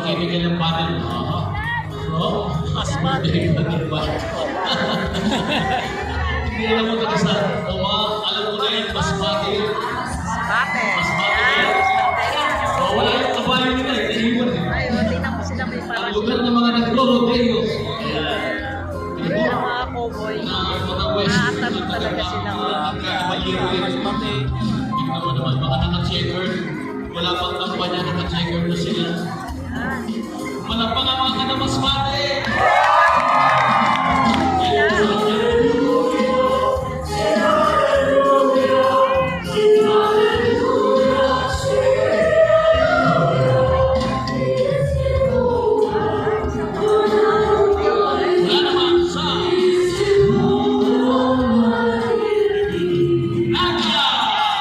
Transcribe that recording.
kaibigan ng panel. So, Basmati. Hindi alam mo talaga sa alam mo na yan, basmati. Bate. Basmati. Yan. So, wala yung kabayo nila, iniwan eh. Ay, tingnan mo sila may Ang parasyon. lugar ng mga nagro-rodeo. Ayan. Yung mga cowboy. Mga west. Naatanong talaga sila. Basmati. Tingnan mo naman, mga naka-checker. Wala pang kampanya, naka-checker na sila. Yan. Malapang ang mga basmati.